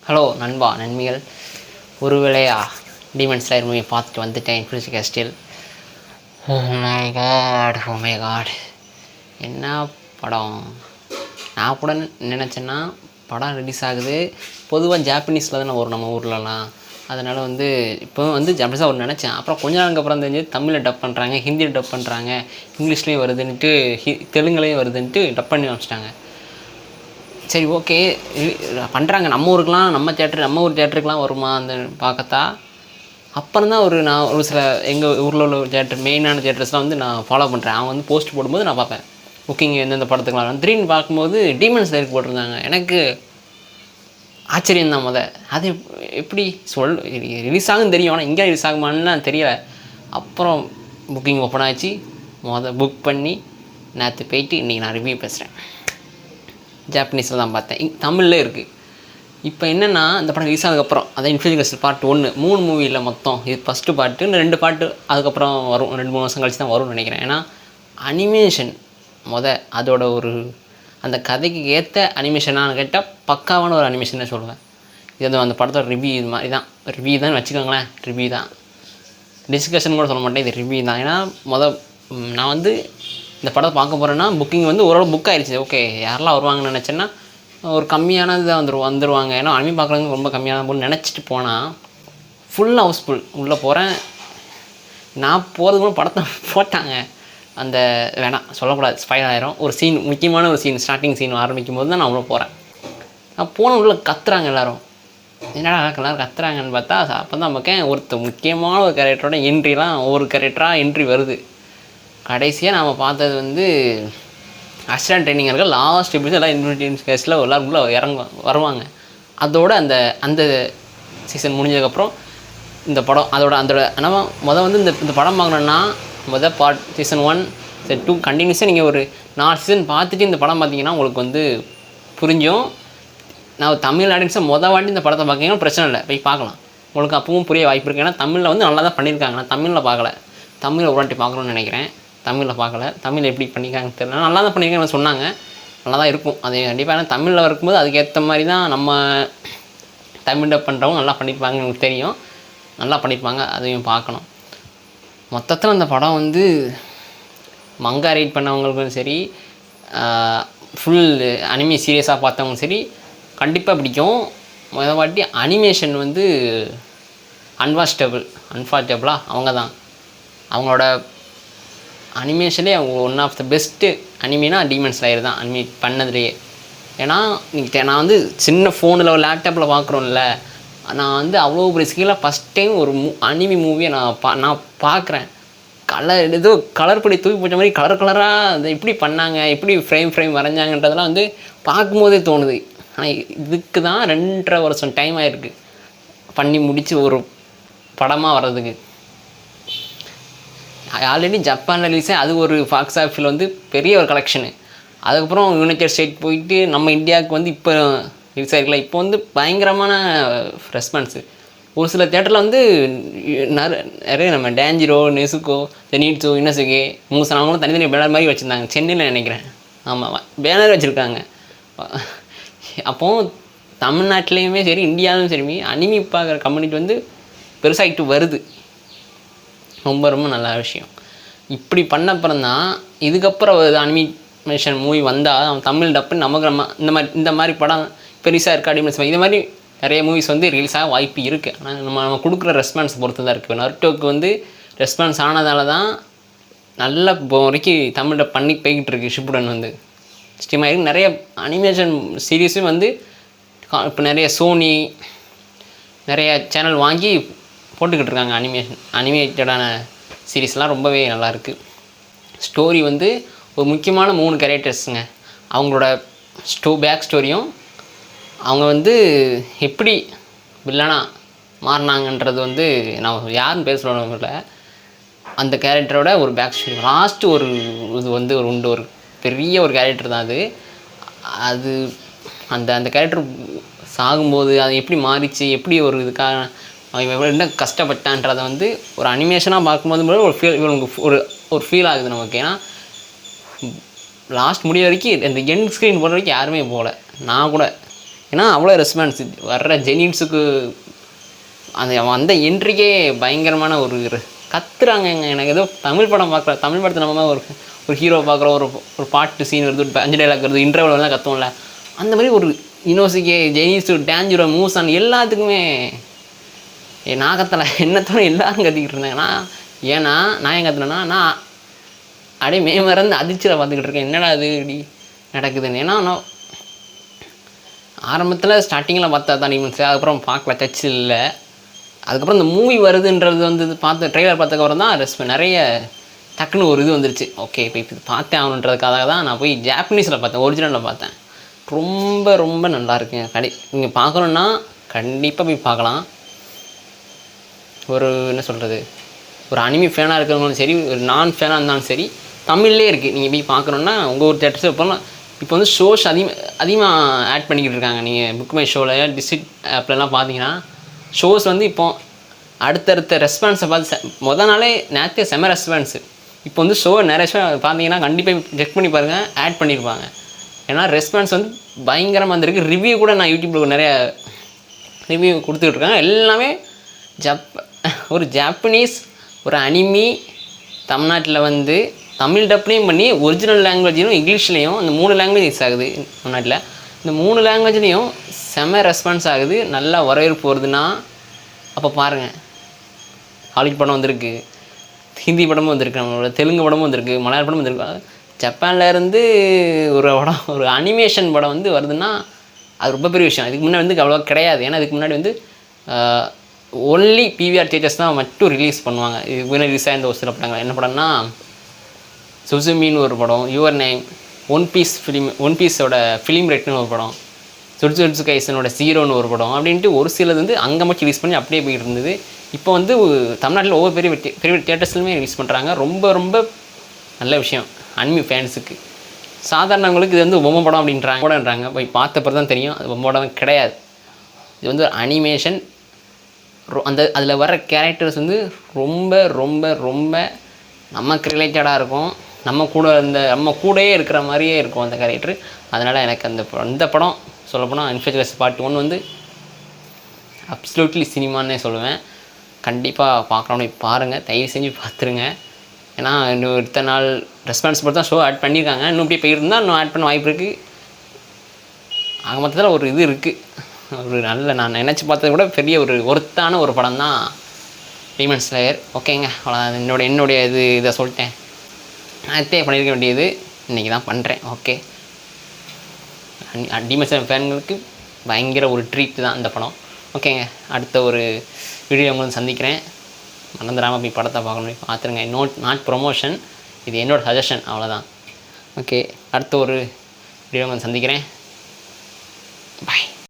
Hello நண்பா நன்மைகள் ஒரு வேளையா டீமன் ஸ்லேயர் மூவி பார்த்துட்டு வந்துட்டேன் infinity castle. Oh my god என்ன படம். நான் கூட நினச்சேன்னா படம் ரிலீஸ் ஆகுது பொதுவாக ஜாப்பனீஸில் தானே வரும் நம்ம ஊர்லலாம். அதனால் இப்போ ஜாப்பனீஸாக ஒரு நினச்சேன். அப்புறம் கொஞ்ச நாளுக்கு அப்புறம் தெரிஞ்சு தமிழில் டப் பண்ணுறாங்க, ஹிந்தியில் டப் பண்ணுறாங்க, இங்கிலீஷ்லேயும் வருதுன்ட்டு தெலுங்குலேயும் வருதுன்ட்டு டப் பண்ணி வச்சுட்டாங்க. சரி ஓகே பண்ணுறாங்க. நம்ம ஊருக்கெலாம் நம்ம ஊர் தேட்டருக்கெலாம் வருமா அந்த பார்க்கத்தா. அப்புறம் தான் நான் ஒரு சில எங்கள் ஊரில் உள்ள தேட்டர் மெயினான தேட்டர்ஸ்லாம் நான் ஃபாலோ பண்ணுறேன். அவன் போஸ்ட் போடும்போது நான் பார்ப்பேன் புக்கிங் எந்தெந்த படத்துக்குலாம். திடீர்னு பார்க்கும்போது டீமன் ஸ்லேயருக்கு போட்டிருந்தாங்க. எனக்கு ஆச்சரியம்தான். அது எப்படி ரிலீஸ் ஆகுன்னு தெரியும், ஆனால் இங்கே ரிலீஸ் ஆகுமான்னு தெரியலை. அப்புறம் புக்கிங் ஓப்பன் ஆச்சு, புக் பண்ணி நேற்று போயிட்டு இன்றைக்கி நான் ரிவ்யூ பேசுகிறேன். ஜாப்பனீஸில் தான் பார்த்தேன், தமிழில் இருக்குது. இப்போ என்னென்னா இந்த படம் ரிலீஸ் ஆனதுக்கப்புறம் அதான் இன்ஃப்ளூயன்ஸ் கேஸ்டில் பார்ட் 1 3 மூவி இல்லை மொத்தம். இது ஃபஸ்ட்டு பார்ட்டு, இன்னும் 2 பார்ட்டு அதுக்கப்புறம் வரும். 2-3 வருஷம் கழிச்சு தான் வரும்னு நினைக்கிறேன். ஏன்னா அனிமேஷன் அதோட ஒரு அந்த கதைக்கு ஏற்ற அனிமேஷனானு கேட்டால் பக்காவான ஒரு அனிமேஷன் சொல்லுவேன். இது அந்த படத்தோட ரிவ்யூ இது மாதிரி தான். ரிவ்யூ தான் வச்சுக்கோங்களேன், ரிவ்யூ தான், டிஸ்கஷன் கூட சொல்ல மாட்டேன். இது ரிவ்யூ தான். ஏன்னா நான் இந்த படத்தை பார்க்க போகிறேன்னா புக்கிங் ஓரளவு புக் ஆகிடுச்சு. ஓகே யாரெல்லாம் வருவாங்கன்னு நினச்சேன்னா ஒரு கம்மியானதாக வந்துடுவாங்க. ஏன்னா அனிமே பார்க்குறவங்க ரொம்ப கம்மியான போல் நினச்சிட்டு போனால் ஃபுல் ஹவுஸ்ஃபுல். உள்ளே போகிறேன், நான் போகிறதுக்கு கூட படத்தை போட்டாங்க. அந்த வேணாம் சொல்லக்கூடாது, ஸ்பாயில் ஆயிரும். ஒரு சீன், முக்கியமான ஒரு சீன், ஸ்டார்டிங் சீன் ஆரம்பிக்கும் போது தான் நான் உள்ளே போகிறேன். நான் போன உள்ளே கத்துறாங்க எல்லோரும். என்னடா எல்லோரும் கத்துறாங்கன்னு பார்த்தா அப்போ தான் நமக்கு முக்கியமான ஒரு கேரக்டரோட என்ட்ரிலாம் ஒவ்வொரு கேரக்டராக என்ட்ரி வருது. கடைசியாக நாம் பார்த்தது அசிஸ்டன்ட் ட்ரைனிங்கர்கள் லாஸ்ட் எபிசோட் எல்லாம் இன்ஃப்ளூயன்ஸ் கேஸில் எல்லாருக்குள்ளே வருவாங்க. அதோட அந்த சீசன் முடிஞ்சதுக்கப்புறம் இந்த படம் நம்ம இந்த படம் பார்க்கணுன்னா பார்ட் சீசன் 1 சீசன் 2 கண்டினியூஸாக நீங்கள் ஒரு 4 சீசன் பார்த்துட்டு இந்த படம் பார்த்தீங்கன்னா உங்களுக்கு புரிஞ்சும். நான் தமிழ் ஆடியன்ஸை வாட்டி இந்த படத்தை பார்க்கீங்கன்னா பிரச்சனை இல்லை, போய் பார்க்கலாம். உங்களுக்கு அப்பவும் புரிய வாய்ப்பு இருக்குது. ஏன்னா தமிழில் நல்லா தான் பண்ணியிருக்காங்க. நான் தமிழில் பார்க்கல, தமிழில் ஒரு வாட்டி பார்க்கணுன்னு நினைக்கிறேன். தமிழில் பார்க்கல, தமிழ் எப்படி பண்ணியிருக்காங்கன்னு தெரியல. நல்லா தான் பண்ணியிருக்காங்கன்னு சொன்னாங்க, நல்லா தான் இருக்கும் அது கண்டிப்பாக. ஏன்னா தமிழில் இருக்கும்போது அதுக்கேற்ற மாதிரி தான் நம்ம தமிழில் பண்ணுறவங்க நல்லா பண்ணியிருப்பாங்க, எனக்கு தெரியும். நல்லா பண்ணியிருப்பாங்க, அதையும் பார்க்கணும். மொத்தத்தில் அந்த படம் மங்கா ரைட் பண்ணவங்களுக்கும் சரி, ஃபுல் அனிமே சீரியஸாக பார்த்தவங்களும் சரி கண்டிப்பாக பிடிக்கும். வாட்டி அனிமேஷன் அன்ஃபார்ச்சபிளாக அவங்க தான். அவங்களோட அனிமேஷன்லேயே அவங்க ஒன் ஆஃப் த பெஸ்ட்டு அனிமேனா டீமன் ஸ்லேயர் தான் அனிமேட் பண்ணதுலேயே. ஏன்னா நான் சின்ன ஃபோனில் ஒரு லேப்டாப்பில் பார்க்குறோம்ல, நான் அவ்வளோ பெரிய ஸ்கீலாக ஃபஸ்ட் டைம் ஒரு அனிமி மூவியை நான் பார்க்குறேன். ஏதோ கலர் படி தூக்கி போட்ட மாதிரி கலராக அதை எப்படி பண்ணாங்க, எப்படி ஃப்ரேம் வரைஞ்சாங்கன்றதெல்லாம் பார்க்கும்போதே தோணுது. ஆனால் இதுக்கு தான் 2.5 வருஷம் டைம் ஆகிருக்கு பண்ணி முடித்து ஒரு படமாக வர்றதுக்கு. ஆல்ரெடி ஜப்பானில் ரிலீஸே அது ஒரு பாக்ஸ் ஆஃபீஸில் பெரிய ஒரு கலெக்ஷனு. அதுக்கப்புறம் யுனைடெட் ஸ்டேட் போயிட்டு நம்ம இந்தியாவுக்கு இப்போ ரிலீஸ் ஆகிருக்கல. இப்போ பயங்கரமான ரெஸ்பான்ஸு. ஒரு சில தேட்டரில் நிறைய நம்ம டேஞ்சிரோ, நெசுக்கோ, ஜெனிட்ஸோ, இன்னசுகே, மூசன் அவங்களும் தனித்தனி பேனர் மாதிரி வச்சுருந்தாங்க. சென்னையில் நினைக்கிறேன், ஆமாம் பேனர் வச்சுருக்காங்க. அப்போது தமிழ்நாட்டிலையுமே சரி இந்தியாவிலும் சரி அனிமி பார்க்குற கம்யூனிட்டி பெருசாகிட்டு வருது. ரொம்ப ரொம்ப நல்ல விஷயம். இப்படி பண்ணப்புறம் தான் இதுக்கப்புறம் அனிமேஷன் மூவி வந்தால் தமிழ் டப்புன்னு நமக்கு இந்த மாதிரி படம் பெருசாக இருக்கா டீமன்ஸ் இது மாதிரி நிறைய மூவிஸ் ரிலீஸ் ஆக வாய்ப்பு இருக்குது. ஆனால் நம்ம கொடுக்குற ரெஸ்பான்ஸ் பொறுத்து தான் இருக்குது. நருட்டோக்கு ரெஸ்பான்ஸ் ஆனதால தான் நல்ல வரைக்கும் தமிழில் பண்ணி போய்கிட்டு இருக்குது. ஷிப்புடன் ஸ்டீமாக நிறைய அனிமேஷன் சீரீஸும் இப்போ நிறைய சோனி நிறைய சேனல் வாங்கி போட்டுக்கிட்டு இருக்காங்க. அனிமேட்டடான சீரீஸ்லாம் ரொம்பவே நல்லாயிருக்கு. ஸ்டோரி ஒரு முக்கியமான 3 கேரக்டர்ஸுங்க. அவங்களோட பேக் ஸ்டோரியும் அவங்க எப்படி வில்லனாக மாறினாங்கன்றது நான் யாருன்னு பேர் சொல்லணும்ல, அந்த கேரக்டரோட ஒரு பேக் ஸ்டோரி. லாஸ்ட்டு ஒரு இது ஒரு பெரிய ஒரு கேரக்டர் தான் அது அந்த கேரக்டர் சாகும்போது அது எப்படி மாறிச்சு, எப்படி ஒரு இதுக்காக அவன் என்ன கஷ்டப்பட்டான்றதை ஒரு அனிமேஷனாக பார்க்கும்போது ஒரு ஃபீல் ஆகுது நமக்கு. ஏன்னா லாஸ்ட் முடிய வரைக்கும் இந்த எண்ட் ஸ்க்ரீன் போடுற வரைக்கும் யாருமே போகல. நான் கூட ஏன்னா அவ்வளோ ரெஸ்பான்ஸ் வர்ற ஜெனின்ஸுக்கு அந்த என்ட்ரிக்கே பயங்கரமான ஒரு கத்துறாங்கங்க. எனக்கு ஏதோ தமிழ் படம் பார்க்குற தமிழ் படத்தை நம்ம ஒரு ஹீரோ பார்க்குறோம், ஒரு பாட்டு சீன் வருது, ஒரு 5 டைலாக் வருது, இன்டர்வல்லாம் கத்துவோம்ல, அந்த மாதிரி ஒரு இனோசிக்கே ஜெனிஸு டேஞ்சரோ மூசான் எல்லாத்துக்குமே நான் கத்தலை, என்னத்தோட எல்லாரும் கத்திக்கிட்டு இருந்தாங்கன்னா. ஏன்னா நான் ஏன் கத்துனேன்னா, நான் அப்படியே மேமறந்து அதிர்ச்சியில் பார்த்துக்கிட்டு இருக்கேன் என்னடா அது இப்படி நடக்குதுன்னு. ஏன்னா நான் ஆரம்பத்தில் ஸ்டார்டிங்கில் பார்த்தா தான் டீமன்ஸ், அதுக்கப்புறம் பார்க்கல, டச் இல்லை. அதுக்கப்புறம் இந்த மூவி வருதுன்றது வந்து பார்த்து ட்ரெய்லர் பார்த்ததுக்கப்புறம் தான் நிறைய டக்குன்னு ஒரு இது வந்துருச்சு. ஓகே இப்போ இது பார்த்தே ஆகணுன்றதுக்காக தான் நான் போய் ஜாப்பனீஸில் பார்த்தேன், ஒரிஜினலில் பார்த்தேன். ரொம்ப ரொம்ப நல்லா இருக்குங்க. நீங்கள் பார்க்கணுன்னா கண்டிப்பாக போய் பார்க்கலாம். ஒரு என்ன சொல்கிறது, ஒரு அனிமி ஃபேனாக இருக்கிறவங்களும் சரி, ஒரு நான் ஃபேனாக இருந்தாலும் சரி, தமிழ்லே இருக்குது. நீங்கள் போய் பார்க்கணுன்னா உங்கள் ஒரு தேட்டர்ஸ் போனால் இப்போ வந்து ஷோஸ் அதிகமாக ஆட் பண்ணிக்கிட்டு இருக்காங்க. நீங்கள் புக் மை ஷோவில் டிஸ்ட்ரிக் ஆப்லலாம் பார்த்தீங்கன்னா ஷோஸ் வந்து இப்போ அடுத்தடுத்த ரெஸ்பான்ஸை பார்த்து மொதல் நாளே நேரத்தே செம ரெஸ்பான்ஸு. இப்போ வந்து ஷோ நிறைய ஷோ பார்த்தீங்கன்னா கண்டிப்பாக செக் பண்ணி பாருங்கள், ஆட் பண்ணியிருப்பாங்க. ஏன்னா ரெஸ்பான்ஸ் வந்து பயங்கரமாக இருந்திருக்கு. ரிவ்யூ கூட நான் யூடியூப்பில் நிறைய ரிவ்யூ கொடுத்துட்ருக்காங்க. எல்லாமே ஒரு ஜாப்பனீஸ் ஒரு அனிமி தமிழ்நாட்டில் வந்து தமிழ் டப்லேயும் பண்ணி ஒரிஜினல் லாங்குவேஜ்லையும் இங்கிலீஷ்லேயும் இந்த 3 லாங்குவேஜ் யூஸ் ஆகுது தமிழ்நாட்டில். இந்த 3 லாங்குவேஜ்லேயும் செம்ம ரெஸ்பான்ஸ் ஆகுது, நல்லா வரவேற்பு வருதுன்னா அப்போ பாருங்கள். ஹாலிவுட் படம் வந்திருக்கு, ஹிந்தி படமும் வந்திருக்கு, நம்மளோட தெலுங்கு படமும் வந்திருக்கு, மலையாள படமும் வந்திருக்கு. ஜப்பான்லேருந்து ஒரு படம், ஒரு அனிமேஷன் படம் வந்து வருதுன்னா அது ரொம்ப பெரிய விஷயம். இதுக்கு முன்னாடி வந்து அவ்வளோ கிடையாது. ஏன்னா இதுக்கு முன்னாடி வந்து ஒன்லி பிவிஆர் தியேட்டர்ஸ் தான் மட்டும் ரிலீஸ் பண்ணுவாங்க. இதுக்கு முன்னாடி ரிலீஸ் ஆயிருந்த ஒரு சில படங்கள் என்ன படம்னா சுசுமின்னு ஒரு படம், யுவர் நேம், ஒன் பீஸோட ஃபிலிம் ரேட்னு ஒரு படம், சுட்சுட்சு கைசனோட ஜீரோன்னு ஒரு படம் அப்படின்ட்டு ஒரு சிலது வந்து அங்கே மட்டும் ரிலீஸ் பண்ணி அப்படியே போயிட்டு இருந்தது. இப்போ வந்து தமிழ்நாட்டில் ஒவ்வொரு பெரிய தியேட்டர்ஸ்லையுமே ரிலீஸ் பண்ணுறாங்க. ரொம்ப ரொம்ப நல்ல விஷயம் அனிமி ஃபேன்ஸுக்கு. சாதாரணவங்களுக்கு இது வந்து பொம்மை படம் அப்படின்றாங்க. போய் பார்த்தப்பறம் தான் தெரியும் அது பொம்மை படம் கிடையாது. இது வந்து அனிமேஷன். அதில் வர கேரக்டர்ஸ் வந்து ரொம்ப ரொம்ப ரொம்ப நமக்கு ரிலேட்டடாக இருக்கும். நம்ம கூடயே இருக்கிற மாதிரியே இருக்கும் அந்த கேரக்டர். அதனால் எனக்கு அந்த படம் சொல்லப்போனால் இன்ஃபெக்ஷஸ் பார்ட் 1 வந்து அப்சல்யூட்லி சினிமான்னே சொல்லுவேன். கண்டிப்பாக பார்க்கணுன்னு பாருங்கள், தயவு செஞ்சு பார்த்துருங்க. ஏன்னா இன்னும் இத்தனை நாள் ரெஸ்பான்ஸ் பொறுத்து தான் ஷோ ஆட் பண்ணியிருக்காங்க. இன்னும் இப்படி போயிருந்தால் இன்னும் ஆட் பண்ண வாய்ப்பு இருக்குது. ஆக மொத்தத்தில் ஒரு இது இருக்குது, ஒரு நல்ல நான் நினச்சி பார்த்ததை விட பெரிய ஒரு ஒர்த்தான ஒரு படம் தான் டீமன் ஸ்லேயர். ஓகேங்க, அவ்வளோ என்னுடைய இதை சொல்லிட்டேன். நேற்றே பண்ணியிருக்க வேண்டியது இன்றைக்கி தான் பண்ணுறேன். ஓகே, டீமன் ஸ்லேயர் ஃபேன்களுக்கு பயங்கர ஒரு ட்ரீட் தான் இந்த படம். ஓகேங்க, அடுத்த ஒரு வீடியோ உங்களுக்கு சந்திக்கிறேன். மறந்துடாமல் போய் படத்தை பார்க்கணும், பார்த்துருங்க. நாட் ப்ரொமோஷன், இது என்னோடய சஜஷன், அவ்வளோதான். ஓகே, அடுத்த ஒரு வீடியோ உங்களுக்கு சந்திக்கிறேன். பாய்.